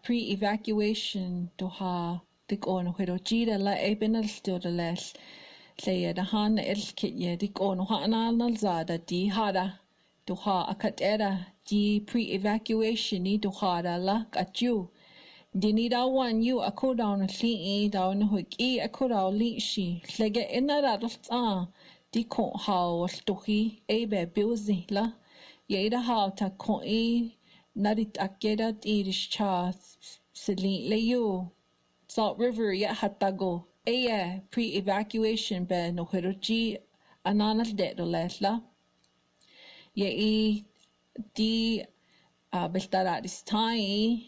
pre-evacuation toha tikono hirojira la ebenal stodales leya dahana elkitye tikono hanal zada di hada toha akatera di pre-evacuation ni tohada la katju dini da wan you akodown li down hoki akodaw li shi lege inara ralta di kon haw tohi ebe bilzi la yeda haw ta kon narit akedat irish cha silin leyo Salt River ya hatago aya pre-evacuation be no hiroji ananas de lesla ye di beltara this time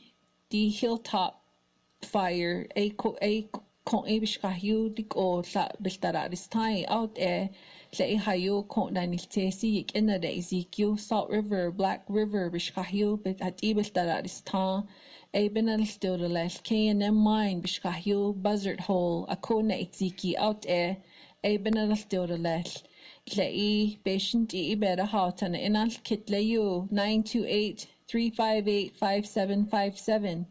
the Hilltop Fire a kon bishkahu di ko sa beltara this time out le hayo kon danil tesi in the Ezekiel Salt River Black River bishkahu but at beltara this time a benal still the last K&M mine bishkahu buzzard hole a kona Ezekiel out a benal still the last le patient better heart and inal kit leyo 928-358-5757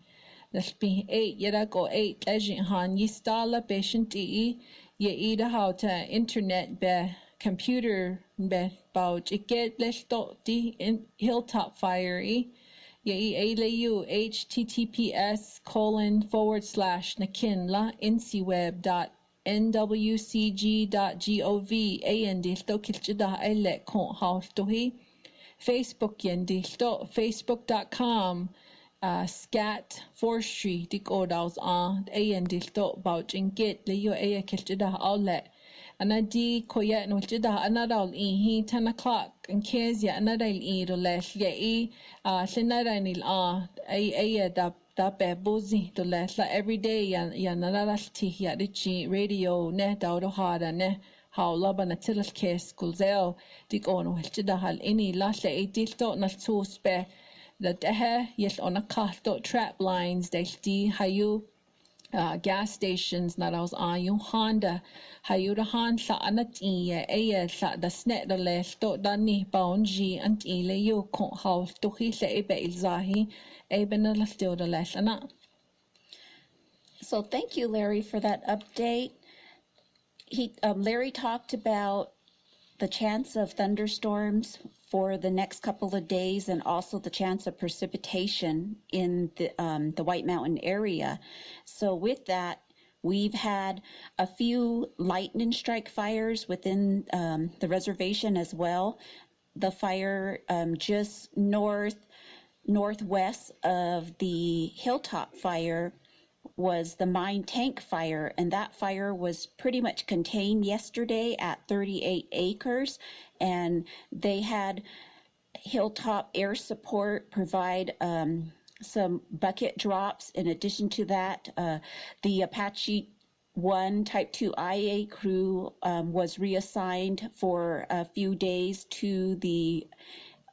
that's be 8 yada go 8 legend han yistala patient ye ida how to internet be computer be about it get let's dot the Hilltop Fire ye layu https://nakinla incweb.nwcg.gov and sto kilchida ele kon haustohi Facebook yendi sto facebook.com scat forestry dikodaus on and sto about get layu kilchida outlet anadi koya no chida anadal he 10 o'clock and kezia anadal do les ye sinaranil da bozi to les la every day ya nalalti ya dichi radio ne daudo hada ne how labana tilal kes kulzel dikono chida hal ini la le dilto na spe that yes on a kahto trap lines they hayu gas stations na raus ayu Honda hayura han sa anatiye sa da snet da lesto dani baunji antile yo kon haus to hile ebe ilzahi eben la still da lesana. So thank you, Larry, for that update. Larry talked about the chance of thunderstorms for the next couple of days and also the chance of precipitation in the White Mountain area. So with that, we've had a few lightning strike fires within the reservation as well. The fire just northwest of the Hilltop Fire was the mine tank fire, and that fire was pretty much contained yesterday at 38 acres, and they had Hilltop Air Support provide some bucket drops. In addition to that, the Apache 1 Type 2 IA crew was reassigned for a few days to the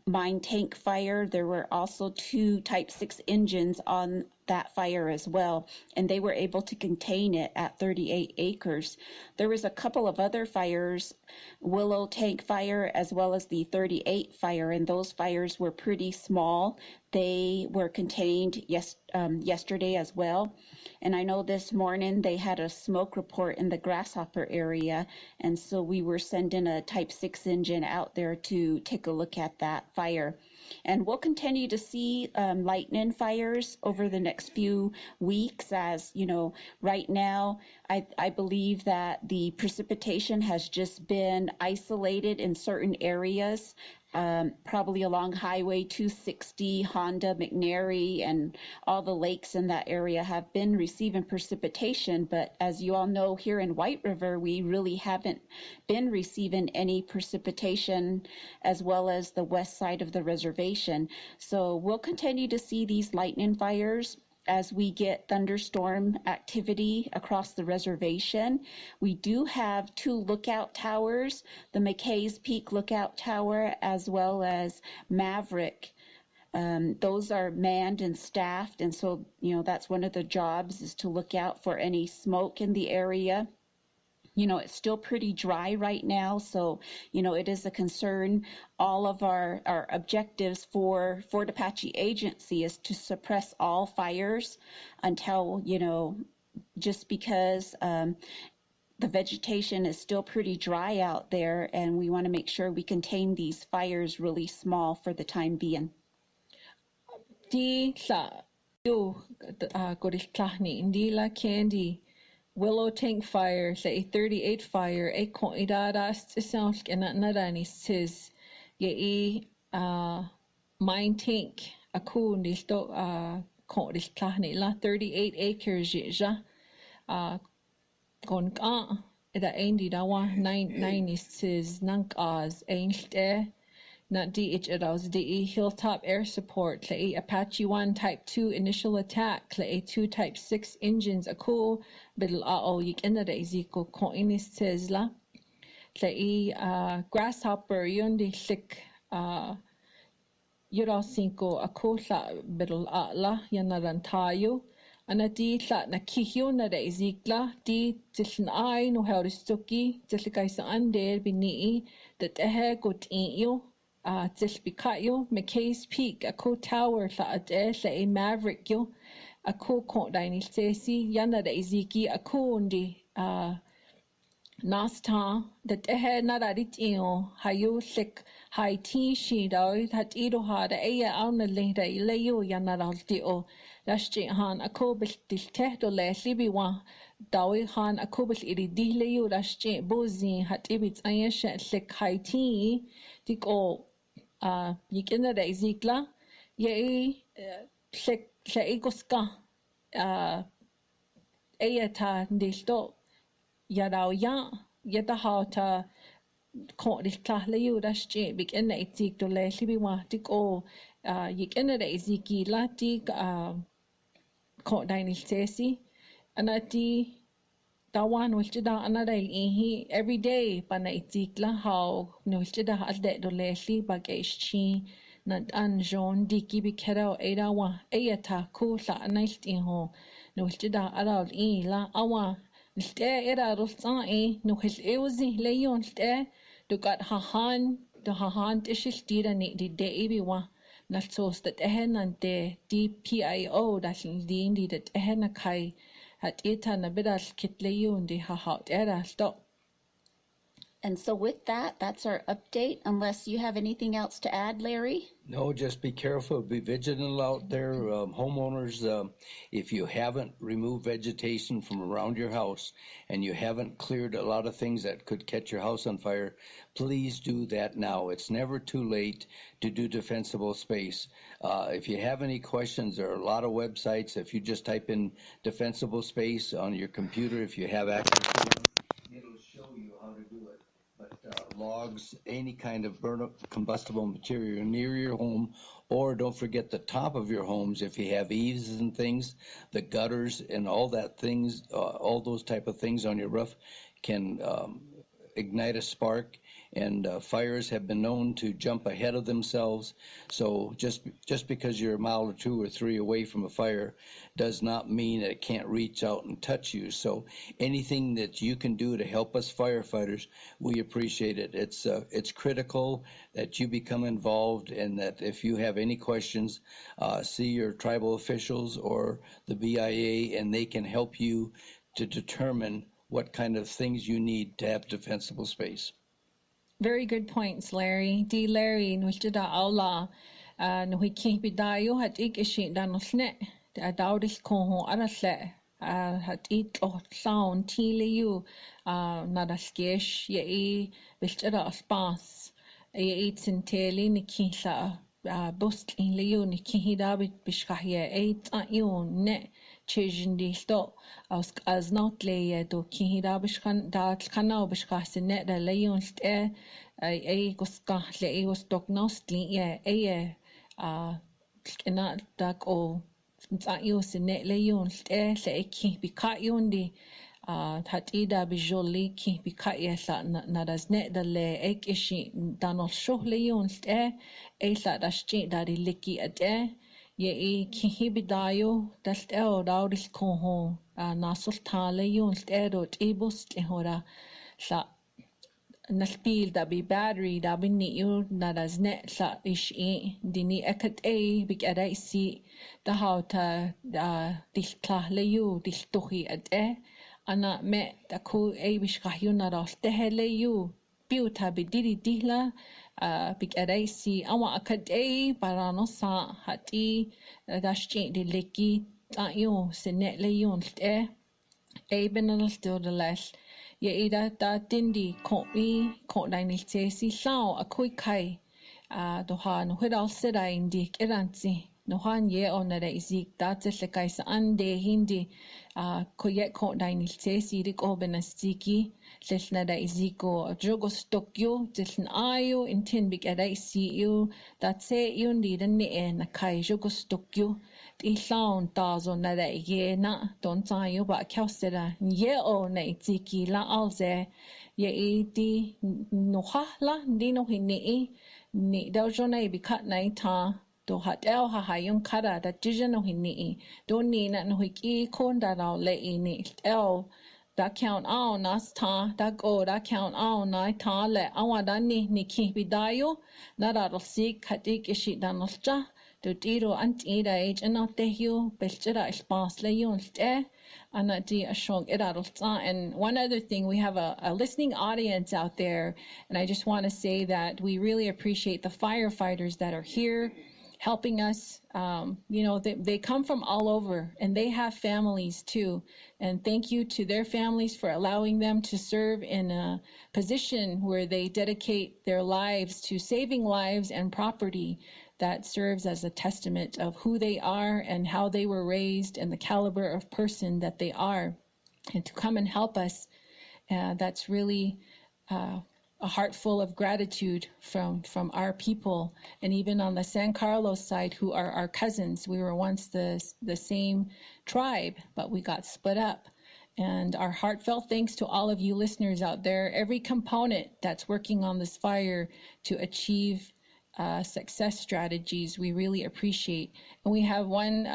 mine tank fire. There were also 2 Type 6 engines on that fire as well, and they were able to contain it at 38 acres. There was a couple of other fires, Willow Tank Fire as well as the 38 fire, and those fires were pretty small. They were contained yesterday as well. And I know this morning they had a smoke report in the Grasshopper area, and so we were sending a Type 6 engine out there to take a look at that fire. And we'll continue to see lightning fires over the next few weeks. As you know, right now, I believe that the precipitation has just been isolated in certain areas, probably along Highway 260, Honda, McNary, and all the lakes in that area have been receiving precipitation. But as you all know, here in White River, we really haven't been receiving any precipitation, as well as the west side of the reservation. So we'll continue to see these lightning fires as we get thunderstorm activity across the reservation. We do have 2 lookout towers, the McKay's Peak Lookout Tower as well as Maverick. Those are manned and staffed, and so, that's one of the jobs is to look out for any smoke in the area. It's still pretty dry right now, so it is a concern. All of our objectives for Fort Apache Agency is to suppress all fires until, just because the vegetation is still pretty dry out there, and we want to make sure we contain these fires really small for the time being. Di sa yo goris tlahni indi la candy Willow Tank Fire sa 38 Fire ay kung idaras isang kina narani says ye mine tank ako nito kung ris tlahni la 38 acres ja kon ka ida endi dawa 9 says nang az ainste not DE Hilltop Air Support, le Apache 1 Type 2 Initial Attack, le 2 Type 6 Engines ako, bidl yik inada iziko kung inis Tesla, le Grasshopper yun di sik yuraw 5 ako sa bidl la yanaran tayo, anati sa nakihyo na da izikla, di tislin ay no hauristuki, tislikay sa ander binii, dat gut inyo, Tilpikayo, McKay's Peak, ako tower sa ade sa Maverick yo, ako kung daini stesi, yana da iziki, ako ndi nasta, dat nararit iyo, hayo sik, hai tishi daw, hat ido ha da au na lehda ilayo yana ralti o, dashji han, ako bis diltehdo le libiwa, dawi han, ako bis iri dihlayo, dashji bozi, hat ibit ayesha sik hai ti, dik o, yikina da izikla ye guska ta ndisto yadaw yada hauta kon dikla leyu dashje bikina itik to le libiwa tik o yikina da izikila tik kon daini stesi anati Tawan wilchida anada ihi every day pana itikla how no wilchida alde do lesli bagaishi nant anjon diki bikera edawa eyata kula anailti ho no wilchida aral la awa lte era rulsa no hil euzi leyon lte do got hahan tishil tira ni di deibiwa nalsos that ehenante DPIO that lindi that ehenakai at ita na bidal kitleyon di hahaut era stop. And so with that, that's our update, unless you have anything else to add, Larry? No, just be careful, be vigilant out there. Homeowners, if you haven't removed vegetation from around your house and you haven't cleared a lot of things that could catch your house on fire, please do that now. It's never too late to do defensible space. If you have any questions, there are a lot of websites. If you just type in defensible space on your computer, if you have access to it, it'll show you how to do it. But logs, any kind of combustible material near your home, or don't forget the top of your homes if you have eaves and things, the gutters and all that things, all those type of things on your roof can ignite a spark, and fires have been known to jump ahead of themselves. So just because you're a mile or 2 or 3 away from a fire does not mean that it can't reach out and touch you. So anything that you can do to help us firefighters, we appreciate it. It's critical that you become involved, and that if you have any questions, see your tribal officials or the BIA, and they can help you to determine what kind of things you need to have defensible space. Very good points, Larry. Larry, nujda aula, nuhi kibidayo hat ik ishi danosne, daudis koho arasle, hat it oh sound tiliu, nadaskesh ye bishtada aspas, ye tinteli nikisa, bust in liu nikihidabit bishkahye, ne. Chejindi sto as not lay to kihida bishkan dat kanao bishkas net da leyon ste guska le was dognosli ye kena dak o ayos net leyon ste le ki bikayundi hatida bijoli ki bikaya sa nadas net da le ishi danol shoh leyon ste sa dashchi da liki ade ye kihibidayo dalt daudis koho nasul tale yon stero tibus hora sa nalpil da bi battery da bi ni yu na das net sa ish di ni ekat big ada isi da how ta dil tla le yu dil tuhi ana me da ku bish kahyu na ras te le yu piu ta bi diri dihla big ada isi awa akat parano sa hati da shi di leki ta yu se net le yu benal to the less ye ida da dindi ko dai ni si sao a kui kai do ha no hidal sida indi kiransi no han ye on da izik da se kai sa ande hindi ko ye ko dai ni si dik obenastiki lesna da iziko jogo stokyo tiln ayo intin big ada isi you that say you need a ne na kai jogo stokyo I lawn tazo na da ye na don tayo ba kausera ye o na itiki la alze ye di no ha la di no ni da jona bi kat na ta do hat el ha yung kara da jino hini do ni na no hiki kon da le ni el da count on nas ta da go da count on na ta le awa da ni ki bidayo na da sik hatik ishi da nosja do tiro ida age and not the hill belchera spas le yun ana di ashong irarulta. And one other thing, we have a listening audience out there, and I just want to say that we really appreciate the firefighters that are here helping us. They come from all over and they have families too, and thank you to their families for allowing them to serve in a position where they dedicate their lives to saving lives and property. That serves as a testament of who they are and how they were raised and the caliber of person that they are. And to come and help us, that's really a heart full of gratitude from our people. And even on the San Carlos side, who are our cousins, we were once the same tribe, but we got split up. And our heartfelt thanks to all of you listeners out there, every component that's working on this fire to achieve success strategies, we really appreciate. And we have one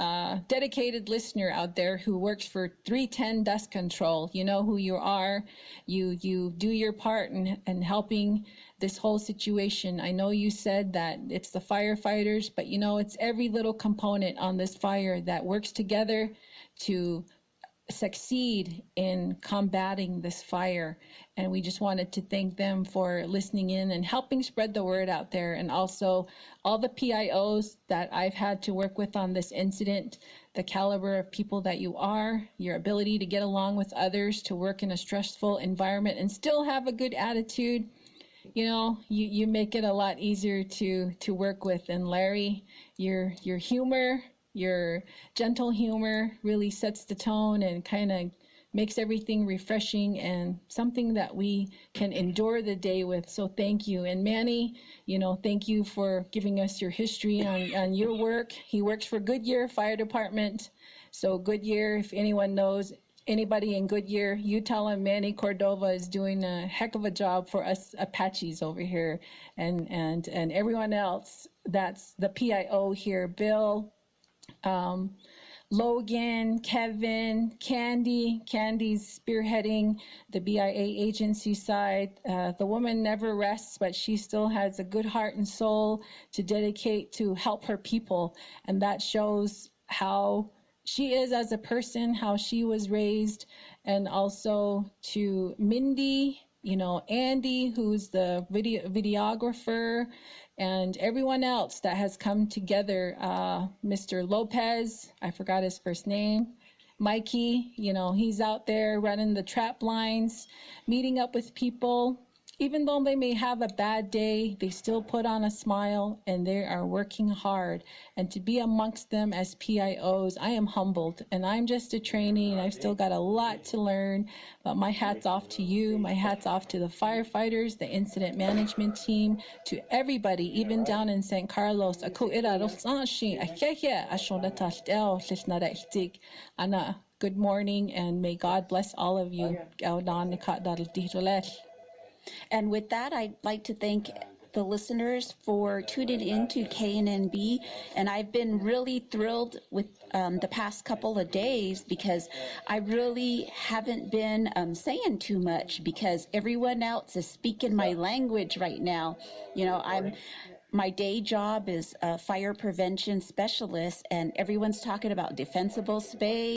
dedicated listener out there who works for 310 Dust Control. You know who you are. You do your part in helping this whole situation. I know you said that it's the firefighters, but it's every little component on this fire that works together to succeed in combating this fire. And we just wanted to thank them for listening in and helping spread the word out there. And also all the PIOs that I've had to work with on this incident, the caliber of people that you are, your ability to get along with others, to work in a stressful environment and still have a good attitude. You make it a lot easier to work with. And Larry, your humor, your gentle humor really sets the tone and kind of makes everything refreshing and something that we can endure the day with. So thank you. And Manny, thank you for giving us your history on your work. He works for Goodyear Fire Department. So Goodyear, if anyone knows anybody in Goodyear, you tell him Manny Cordova is doing a heck of a job for us Apaches over here and everyone else. That's the PIO here. Bill, Logan, Kevin, Candy's spearheading the BIA agency side. The woman never rests, but she still has a good heart and soul to dedicate to help her people. And that shows how she is as a person, how she was raised. And also to Mindy, Andy, who's the videographer, and everyone else that has come together, Mr. Lopez, I forgot his first name, Mikey, he's out there running the trap lines, meeting up with people. Even though they may have a bad day, they still put on a smile and they are working hard. And to be amongst them as PIOs, I am humbled. And I'm just a trainee and I've still got a lot to learn. But my hat's off to you. My hat's off to the firefighters, the incident management team, to everybody, even down in San Carlos. Ana, good morning and may God bless all of you. And with that, I'd like to thank the listeners for tuning in to KNNB. And I've been really thrilled with the past couple of days because I really haven't been saying too much because everyone else is speaking my language right now. You know, my day job is a fire prevention specialist, and everyone's talking about defensible space.